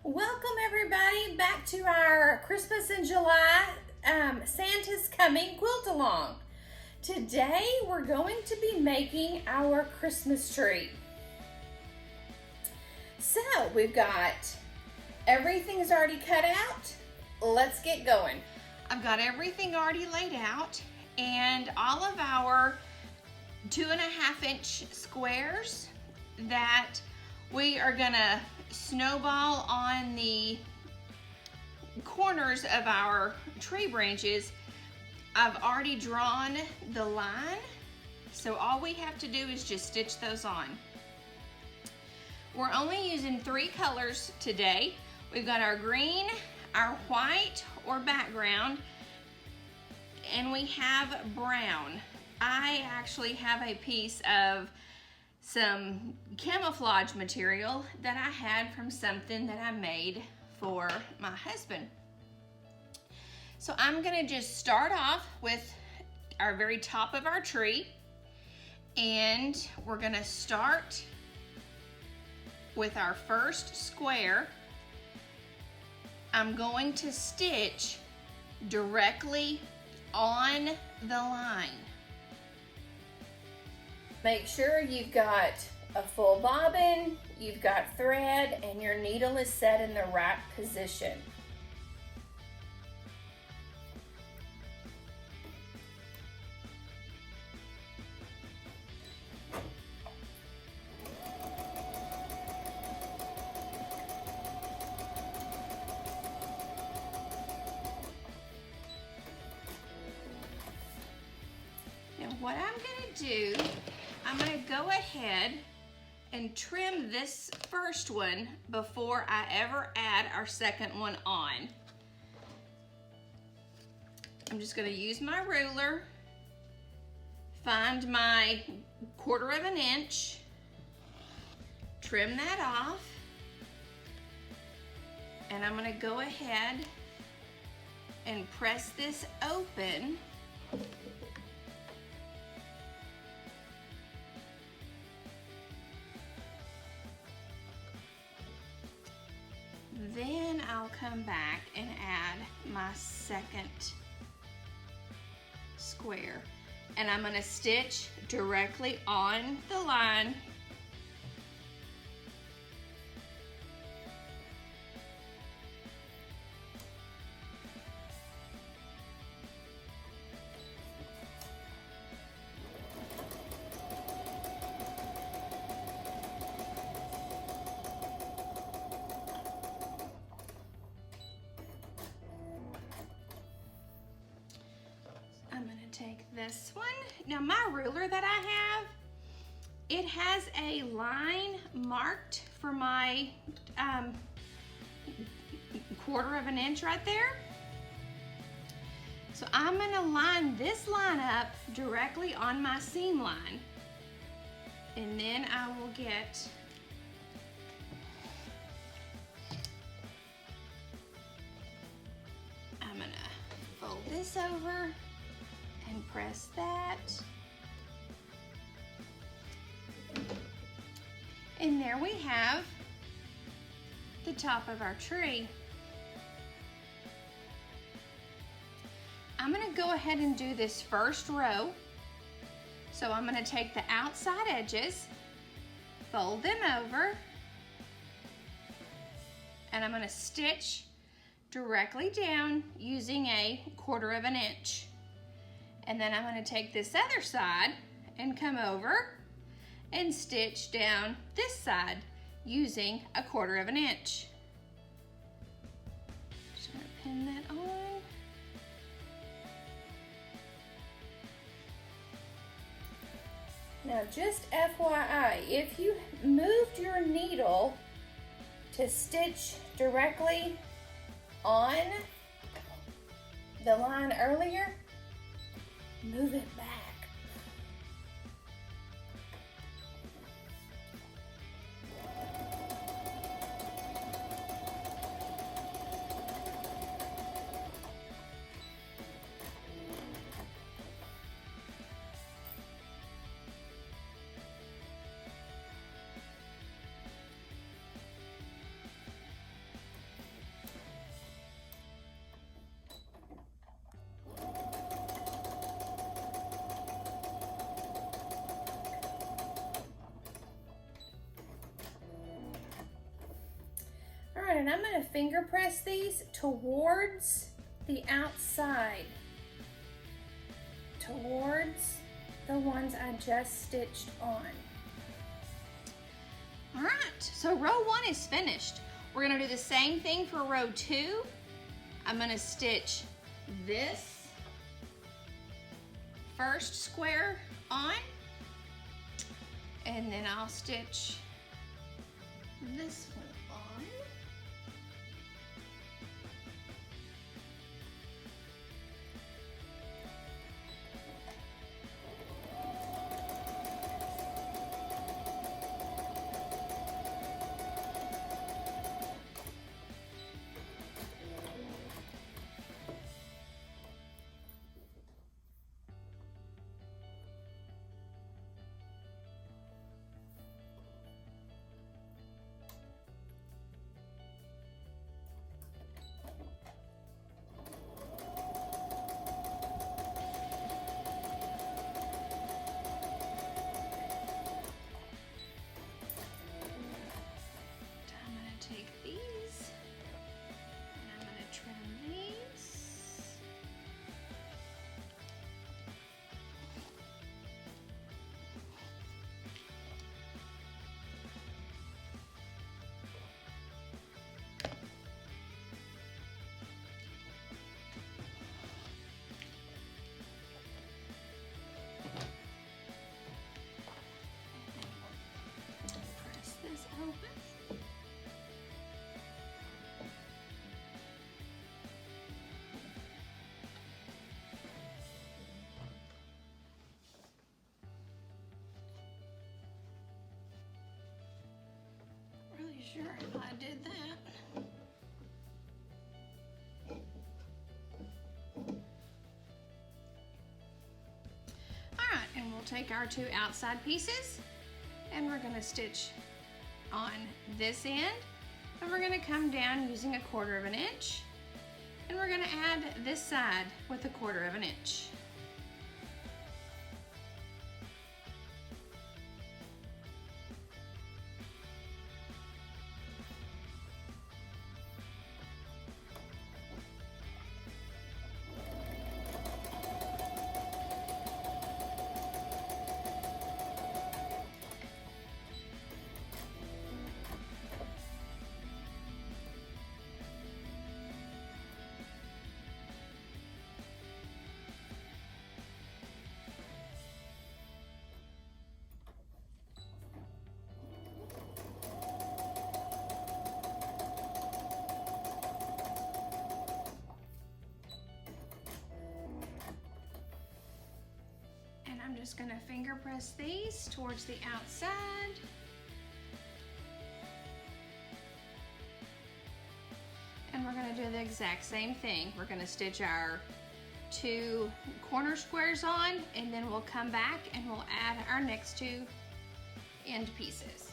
Welcome everybody back to our Christmas in July Santa's Coming Quilt-A-Long. Today we're going to be making our Christmas tree. So we've got everything is already cut out. Let's get going. I've got everything already laid out and all of our 2.5-inch squares that we are gonna snowball on the corners of our tree branches. I've already drawn the line, so all we have to do is just stitch those on. We're only using 3 colors today. We've got our green, our white or background, and we have brown. I actually have a piece of some camouflage material that I had from something that I made for my husband. So I'm gonna just start off with our very top of our tree, and we're gonna start with our first square. I'm going to stitch directly on the line. Make sure you've got a full bobbin, you've got thread, and your needle is set in the right position. Now what I'm gonna do, I'm gonna go ahead and trim this first one before I ever add our second one on. I'm just gonna use my ruler, find my 1/4 inch, trim that off, and I'm gonna go ahead and press this open. Then I'll come back and add my second square. And I'm gonna stitch directly on the line. Take this one. Now my ruler that I have, it has a line marked for my 1/4 inch right there. So I'm gonna line this line up directly on my seam line. And then I will get I'm gonna fold this over and press that. And there we have the top of our tree. I'm gonna go ahead and do this first row. So I'm gonna take the outside edges, fold them over, and I'm gonna stitch directly down using a 1/4 inch. And then I'm going to take this other side and come over and stitch down this side using a 1/4 inch. Just going to pin that on. Now just FYI, if you moved your needle to stitch directly on the line earlier, move it back. right, and I'm going to finger press these towards the outside, towards the ones I just stitched on. All right, so row 1 is finished. We're going to do the same thing for row 2. I'm going to stitch this first square on, and then I'll stitch this one on. Open. Really sure if I did that. All right, and we'll take our 2 outside pieces and we're going to stitch on this end, and we're going to come down using 1/4 of an inch, and we're going to add this side with 1/4 of an inch. I'm just going to finger press these towards the outside. And we're going to do the exact same thing. We're going to stitch our 2 corner squares on, and then we'll come back and we'll add our next 2 end pieces.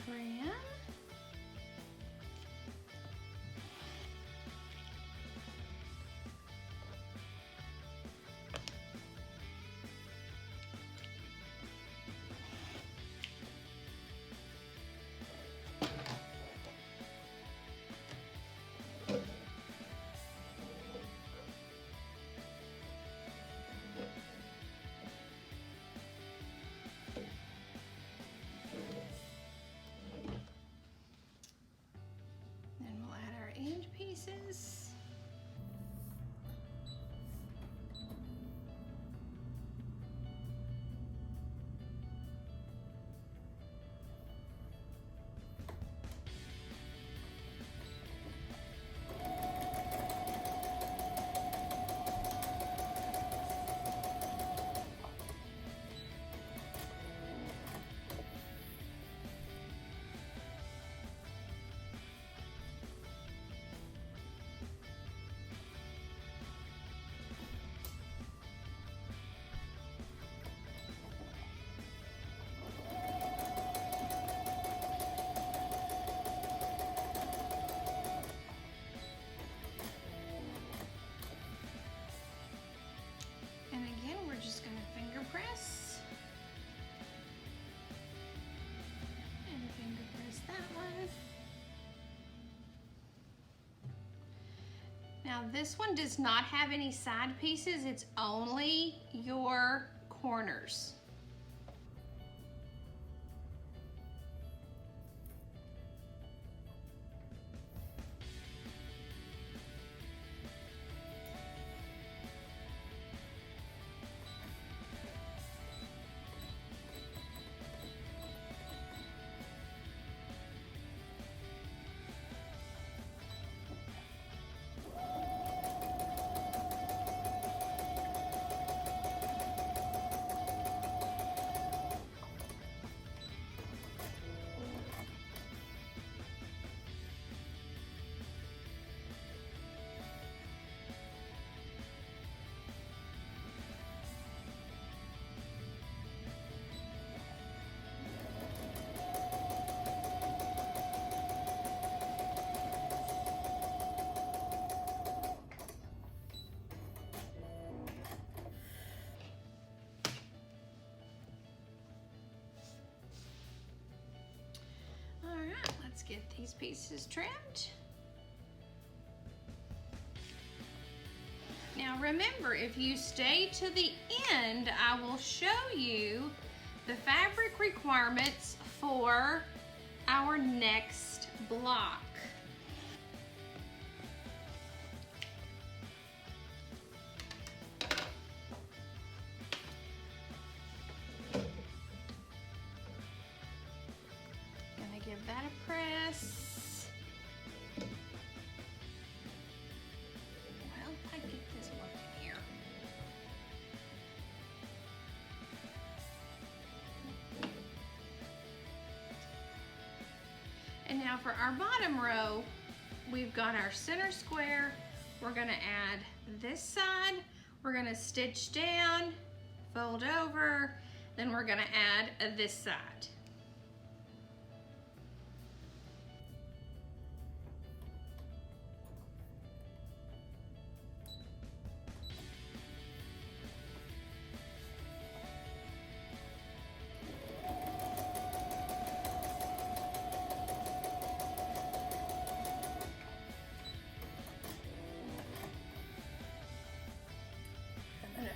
Trim. Now this one does not have any side pieces, it's only your corners. Let's get these pieces trimmed. Now remember, if you stay to the end, I will show you the fabric requirements for our next block. Give that a press. Well, I get this working here. And now for our bottom row, we've got our center square. We're gonna add this side. We're gonna stitch down, fold over, then we're gonna add this side.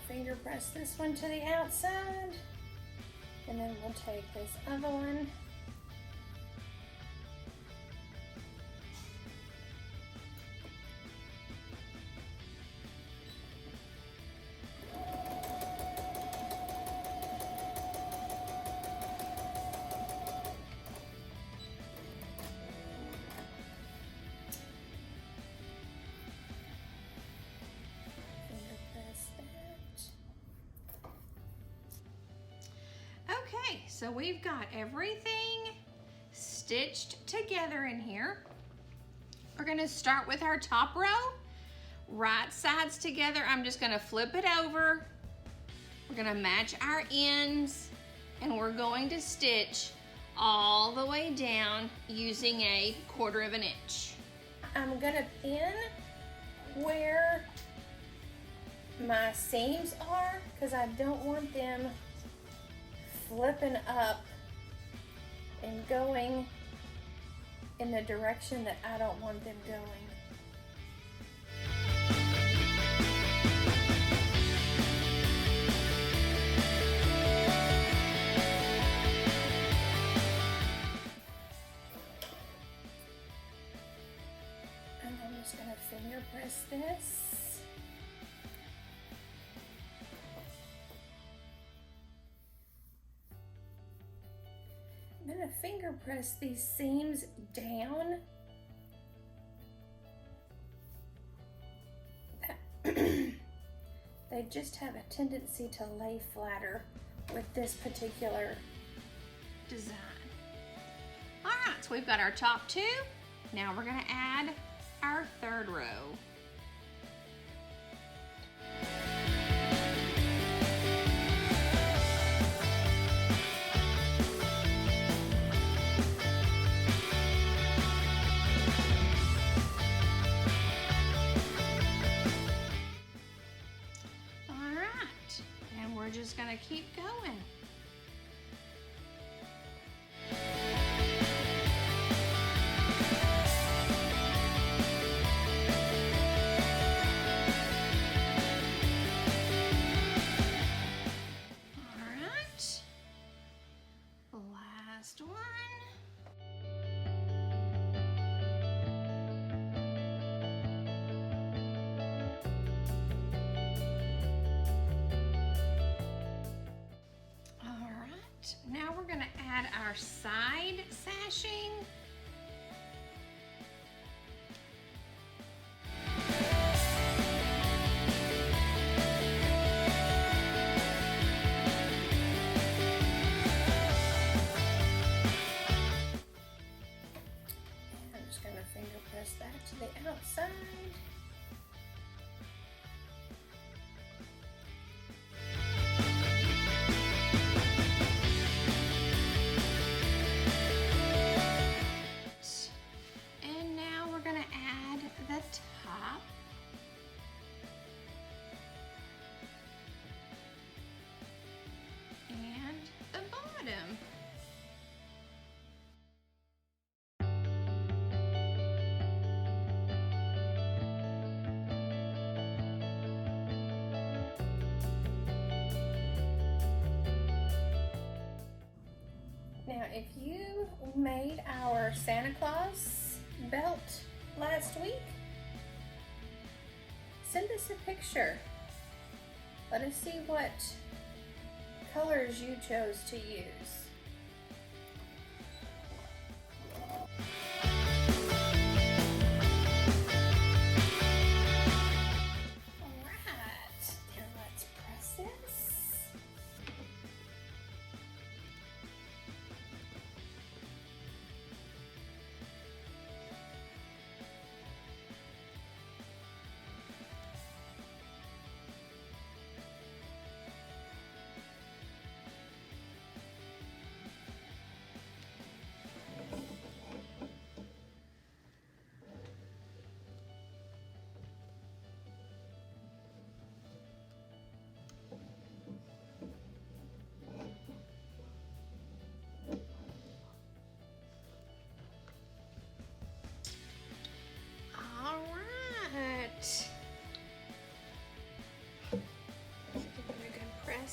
Finger press this one to the outside, and then we'll take this other one . Okay, so we've got everything stitched together in here. We're gonna start with our top row, right sides together. I'm just gonna flip it over. We're gonna match our ends, and we're going to stitch all the way down using a 1/4 inch. I'm gonna pin where my seams are because I don't want them flipping up and going in the direction that I don't want them going. And I'm just going to finger press this. I'm going to finger press these seams down. They just have a tendency to lay flatter with this particular design. All right, so we've got our top two. Now we're going to add our third row. We're just gonna keep going. add our side sashing. I'm just going to finger press that to the outside. Top. And the bottom. Now, if you made our Santa Claus belt last week, send us a picture. Let us see what colors you chose to use. All right, now let's press this.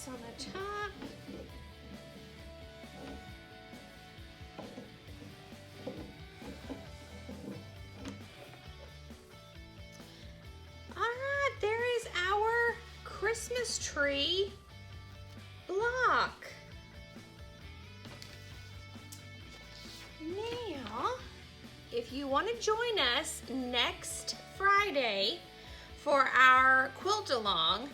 On the top. All right, there is our Christmas tree block. Now, if you want to join us next Friday for our Quilt-A-Long,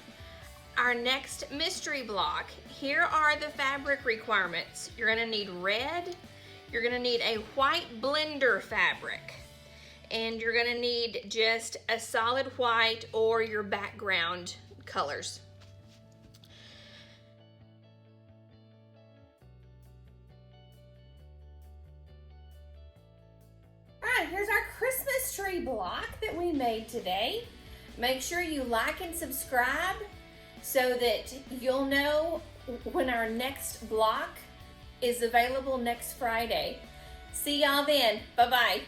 our next mystery block, here are the fabric requirements. You're gonna need red, you're gonna need a white blender fabric, and you're gonna need just a solid white or your background colors. All right, here's our Christmas tree block that we made today. Make sure you like and subscribe so that you'll know when our next block is available next Friday. See y'all then. Bye-bye.